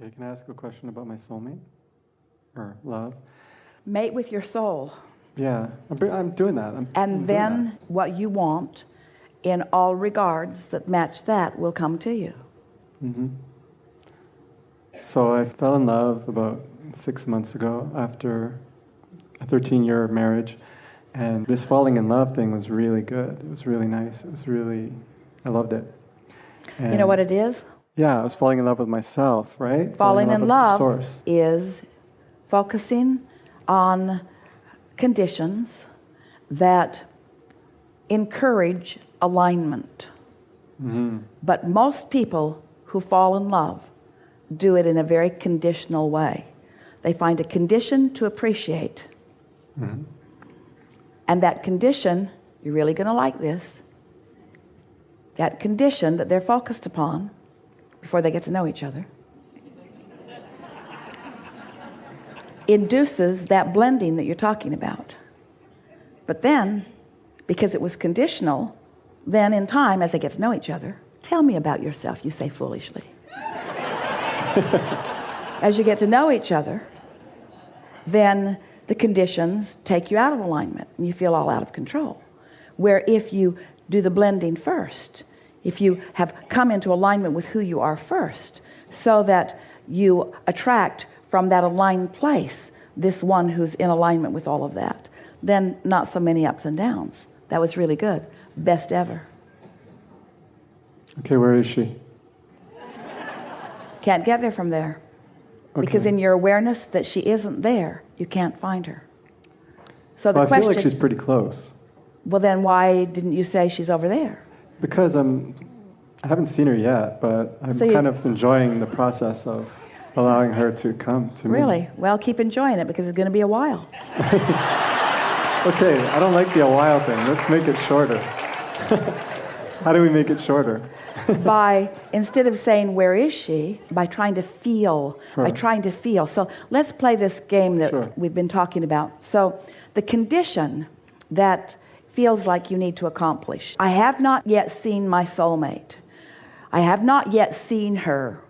Okay, can I ask a question about my soulmate? Or love? Mate with your soul. Yeah, I'm doing that. I'm then doing that. What you want in all regards that match that will come to you. Mm-hmm. So I fell in love about 6 months ago after a 13-year marriage. And this falling in love thing was really good. It was really nice. I loved it. And you know what it is? Yeah, I was falling in love with myself, right? Falling in with love the source. is focusing on conditions that encourage alignment. Mm-hmm. But most people who fall in love do it in a very conditional way. They find a condition to appreciate. Mm-hmm. And that condition, you're really going to like this, that condition that they're focused upon before they get to know each other induces that blending that you're talking about. But then, because it was conditional, then in time, as they get to know each other, tell me about yourself, you say foolishly. As you get to know each other, then the conditions take you out of alignment and you feel all out of control. Where if you do the blending first, if you have come into alignment with who you are first, so that you attract from that aligned place this one who's in alignment with all of that, then not so many ups and downs. That was really good. Best ever. Okay, where is she? Can't get there from there. Okay. Because in your awareness that she isn't there, you can't find her. So the I question, feel like she's pretty close. well, then why didn't you say she's over there? Because I haven't seen her yet, but I'm kind of enjoying the process of allowing her to come to me. Really? Well, keep enjoying it because it's going to be a while. Okay, I don't like the a while thing. Let's make it shorter. How do we make it shorter? By, instead of saying, where is she? By trying to feel. Sure. By trying to feel. So let's play this game that Sure. we've been talking about. So the condition that feels like you need to accomplish. I have not yet seen my soulmate. I have not yet seen her.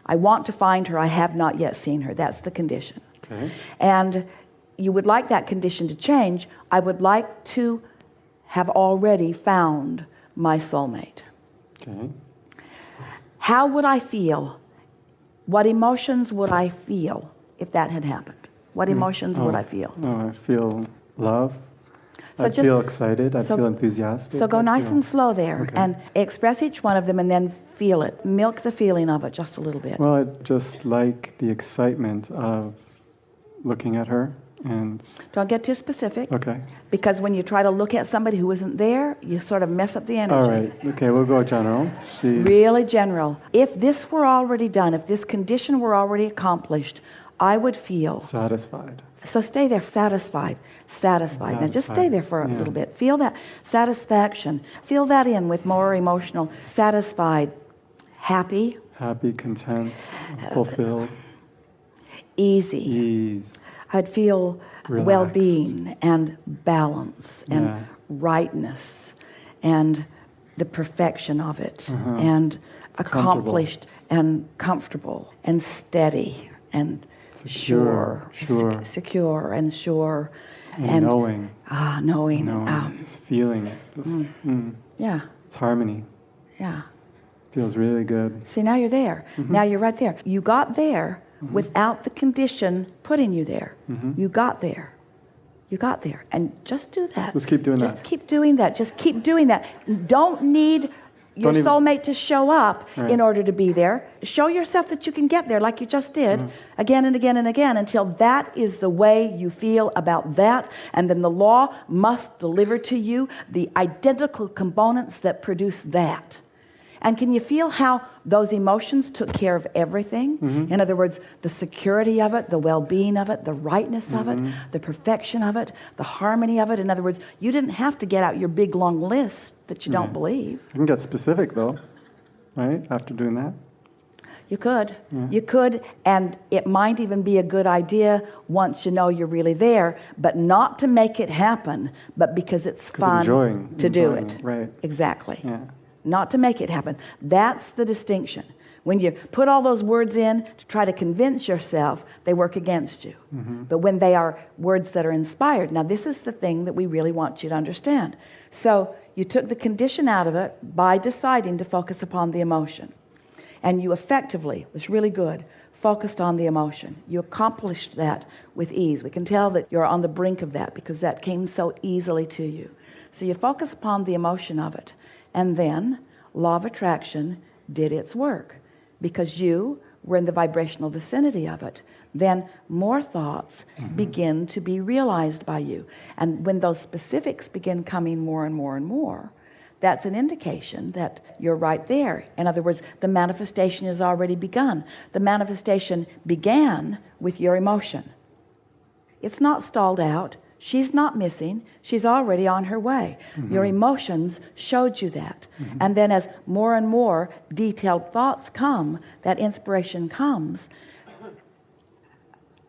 I want to find her. I have not yet seen her. That's the condition. Okay. And you would like that condition to change. I would like to have already found my soulmate. Okay. How would I feel? What emotions would I feel if that had happened? What emotions would I feel? Oh, I feel love. So I just- feel excited. I feel enthusiastic. So go I nice feel- and slow there, Okay. and express each one of them and then feel it. Milk the feeling of it just a little bit. Well, I just like the excitement of looking at her and... Don't get too specific. Okay. Because when you try to look at somebody who isn't there, you sort of mess up the energy. All right. Okay, we'll go general. She's... Really general. If this were already done, if this condition were already accomplished, I would feel... Satisfied. So stay there, satisfied. Now just stay there for a little bit. Feel that satisfaction. Feel that in with more emotional. Satisfied. Happy. Happy, content, fulfilled. Easy. Ease. I'd feel Relaxed. well-being and balance and Yeah. rightness and the perfection of it and It's comfortable. accomplished and comfortable and steady and Secure. secure and sure And knowing. knowing. It's feeling it. Just, Yeah, It's harmony. yeah. Feels really good. See, now you're there. Now you're right there. You got there without the condition putting you there. You got there. You got there. And just do that. Just keep doing Just that. keep doing that. Just keep doing that. Don't need your Don't even- soulmate to show up Right. in order to be there. Show yourself that you can get there like you just did again and again and again until that is the way you feel about that. And then the law must deliver to you the identical components that produce that. And can you feel how those emotions took care of everything? In other words, the security of it, the well-being of it, the rightness of it, the perfection of it, the harmony of it. In other words, you didn't have to get out your big long list that you don't believe. I can get specific though, right? After doing that. You could. You could, and it might even be a good idea once you know you're really there, but not to make it happen, but because it's fun to do enjoying it. Right. Exactly. Yeah. Not to make it happen. That's the distinction. When you put all those words in to try to convince yourself, they work against you. But when they are words that are inspired, now this is the thing that we really want you to understand. So you took the condition out of it by deciding to focus upon the emotion. And you effectively, it was really good, focused on the emotion. You accomplished that with ease. We can tell that you're on the brink of that because that came so easily to you. So you focus upon the emotion of it. And then law of attraction did its work because you were in the vibrational vicinity of it. Then more thoughts begin to be realized by you. And when those specifics begin coming more and more and more, that's an indication that you're right there. In other words, the manifestation has already begun. The manifestation began with your emotion. It's not stalled out. She's not missing. She's already on her way. Your emotions showed you that. And then as more and more detailed thoughts come, that inspiration comes.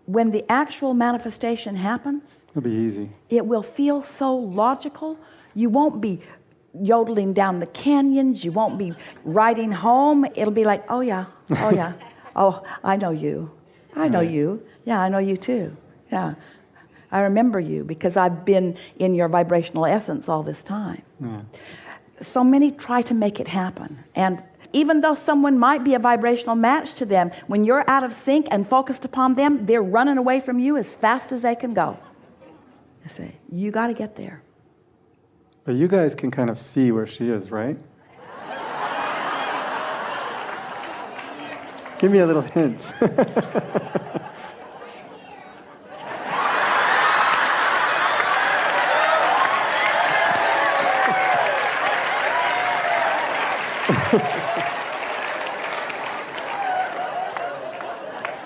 When the actual manifestation happens, It'll be easy. it will feel so logical. You won't be yodeling down the canyons. You won't be riding home. It'll be like, oh yeah, oh yeah. Oh, I know you. I know you. Yeah, I know you too. Yeah. I remember you because I've been in your vibrational essence all this time. Yeah. So many try to make it happen. And even though someone might be a vibrational match to them, when you're out of sync and focused upon them, they're running away from you as fast as they can go. I say, you got to get there. But you guys can kind of see where she is, right? Give me a little hint.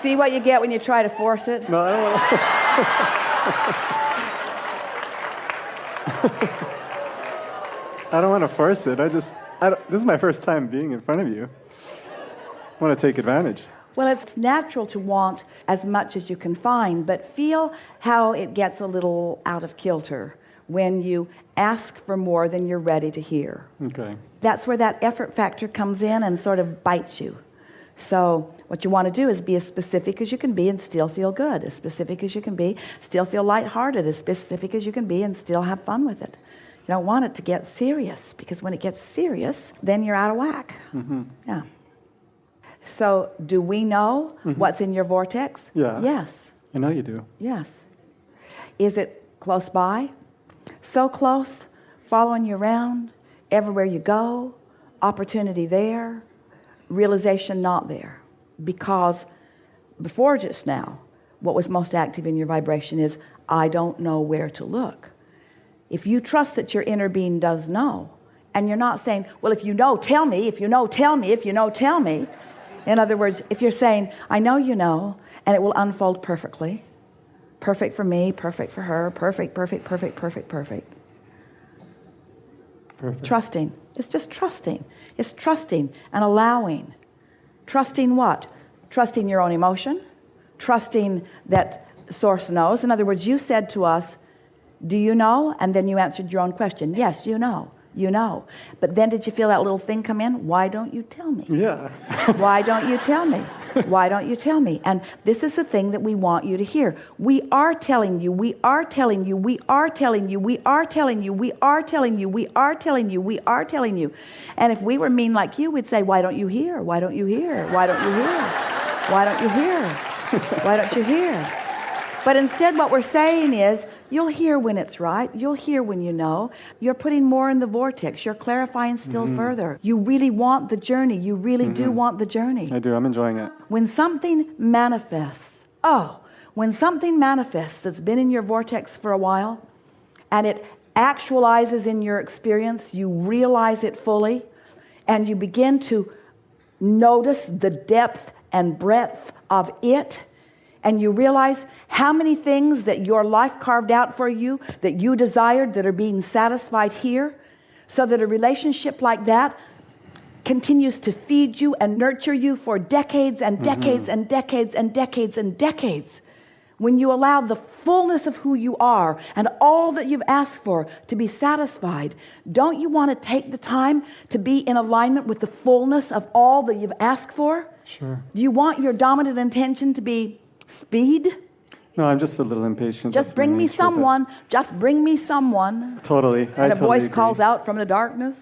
See what you get when you try to force it? No, I don't want to. I don't want to force it. This is my first time being in front of you. I want to take advantage. Well, it's natural to want as much as you can find, but feel how it gets a little out of kilter when you ask for more than you're ready to hear. Okay. That's where that effort factor comes in and sort of bites you. So what you want to do is be as specific as you can be and still feel good. As specific as you can be, still feel lighthearted. As specific as you can be and still have fun with it. You don't want it to get serious because when it gets serious, then you're out of whack. Yeah. So do we know what's in your vortex? Yeah. Yes. I know you do. Yes. Is it close by? So close, following you around, everywhere you go, opportunity there, realization not there. Because before just now, what was most active in your vibration is, I don't know where to look. If you trust that your inner being does know, and you're not saying, well, if you know, tell me, if you know, tell me, if you know, tell me. In other words, if you're saying, I know you know, and it will unfold perfectly. Perfect for me, perfect for her, perfect, perfect, perfect, perfect, perfect. Perfect. Trusting. It's just trusting. It's trusting and allowing. Trusting what? Trusting your own emotion. Trusting that Source knows. In other words, you said to us, do you know? And then you answered your own question. Yes, you know. You know. But then did you feel that little thing come in? Why don't you tell me? Yeah. Why don't you tell me? Why don't you tell me? And this is the thing that we want you to hear. We are telling you, we are telling you, we are telling you, we are telling you, we are telling you, we are telling you, we are telling you. And if we were mean like you, we'd say, why don't you hear? Why don't you hear? Why don't you hear? Why don't you hear? Why don't you hear? But instead what we're saying is, you'll hear when it's right. You'll hear when you know. You're putting more in the vortex. You're clarifying still further. You really want the journey. You really do want the journey. I do. I'm enjoying it. When something manifests, when something manifests that's been in your vortex for a while, and it actualizes in your experience, you realize it fully, and you begin to notice the depth and breadth of it, and you realize how many things that your life carved out for you that you desired that are being satisfied here, so that a relationship like that continues to feed you and nurture you for decades and decades and decades and decades and decades. when you allow the fullness of who you are and all that you've asked for to be satisfied, don't you want to take the time to be in alignment with the fullness of all that you've asked for? Sure. Do you want your dominant intention to be speed? No, I'm just a little impatient. Just bring me someone. Just bring me someone. Totally. And a voice calls out from the darkness.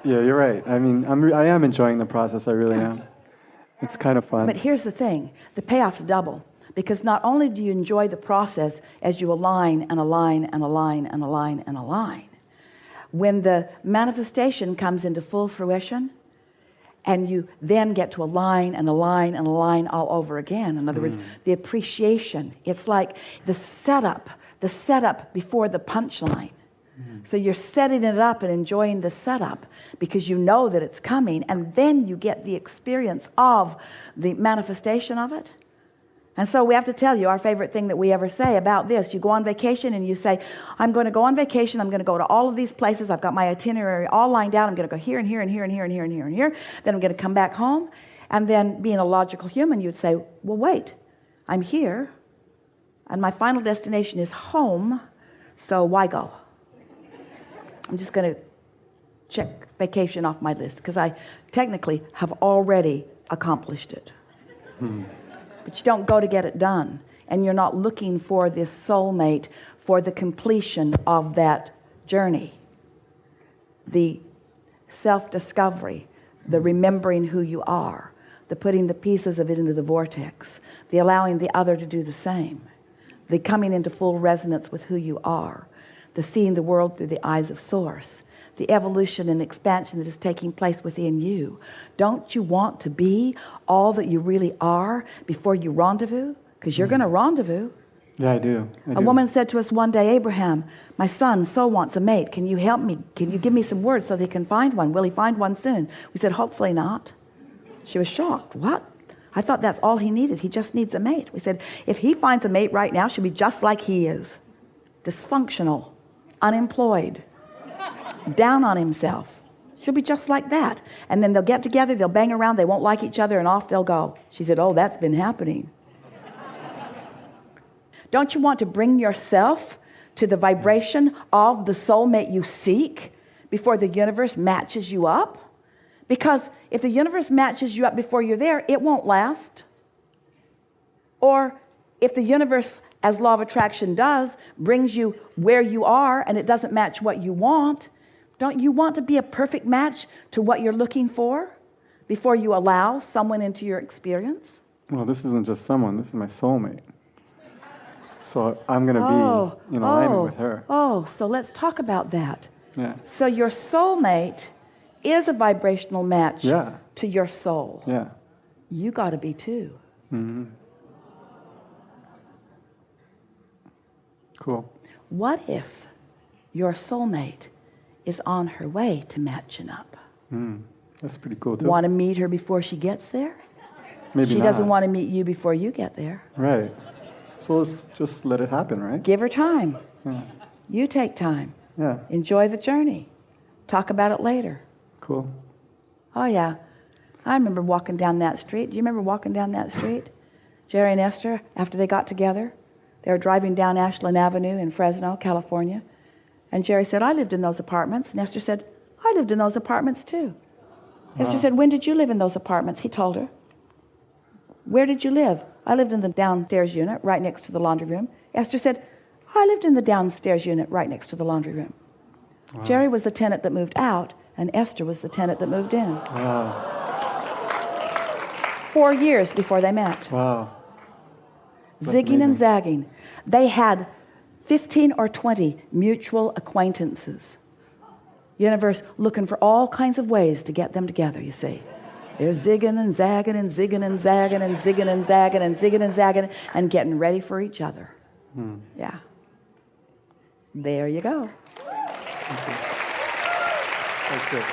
Yeah, you're right. I mean, I am enjoying the process. I really am. It's kind of fun. But here's the thing. The payoff's double. Because not only do you enjoy the process as you align and align and align and align and align, when the manifestation comes into full fruition, and you then get to align and align and align all over again. In other words, the appreciation. It's like the setup before the punchline. So you're setting it up and enjoying the setup because you know that it's coming, and then you get the experience of the manifestation of it. And so we have to tell you our favorite thing that we ever say about this. You go on vacation and you say, I'm going to go on vacation. I'm going to go to all of these places. I've got my itinerary all lined out. I'm going to go here and here and here and here and here and here and here. Then I'm going to come back home. And then being a logical human, you'd say, well, wait, I'm here and my final destination is home. So why go? I'm just going to check vacation off my list because I technically have already accomplished it. But you don't go to get it done. And you're not looking for this soulmate for the completion of that journey. The self-discovery, the remembering who you are, the putting the pieces of it into the vortex, the allowing the other to do the same, the coming into full resonance with who you are, the seeing the world through the eyes of Source, the evolution and expansion that is taking place within you. Don't you want to be all that you really are before you rendezvous? Because you're going to rendezvous. Yeah, I do. A woman said to us one day, Abraham, my son so wants a mate. Can you help me? Can you give me some words so they can find one? Will he find one soon? We said, hopefully not. She was shocked. What? I thought that's all he needed. He just needs a mate. We said, if he finds a mate right now, she'll be just like he is. Dysfunctional, unemployed, down on himself. She'll be just like that. And then they'll get together, they'll bang around, they won't like each other, and off they'll go. She said, oh, that's been happening. Don't you want to bring yourself to the vibration of the soulmate you seek before the universe matches you up? Because if the universe matches you up before you're there, it won't last. Or if the universe, as law of attraction does, brings you where you are and it doesn't match what you want, don't you want to be a perfect match to what you're looking for before you allow someone into your experience? Well, this isn't just someone, this is my soulmate. So I'm going to be in alignment with her. So let's talk about that. Yeah. So your soulmate is a vibrational match to your soul. Yeah. You got to be too. Mm-hmm. Cool. What if your soulmate is on her way to matching up? That's pretty cool too. Want to meet her before she gets there? Maybe she not. doesn't want to meet you before you get there. Right. So let's just let it happen, right? Give her time. Yeah. You take time. Yeah. Enjoy the journey. Talk about it later. Cool. Oh, yeah. I remember walking down that street. Do you remember walking down that street? Jerry and Esther, after they got together, they were driving down Ashland Avenue in Fresno, California. And Jerry said, I lived in those apartments. And Esther said, I lived in those apartments too. Wow. Esther said, when did you live in those apartments? He told her. Where did you live? I lived in the downstairs unit right next to the laundry room. Esther said, I lived in the downstairs unit right next to the laundry room. Wow. Jerry was the tenant that moved out, and Esther was the tenant that moved in. Wow. 4 years before they met. Wow. That's Zigging amazing. and zagging. They had 15 or 20 mutual acquaintances. Universe looking for all kinds of ways to get them together, you see. They're zigging and zagging and zigging and zagging and zigging and zagging and zigging and zagging and getting ready for each other. Yeah. There you go. Thank you. That's good.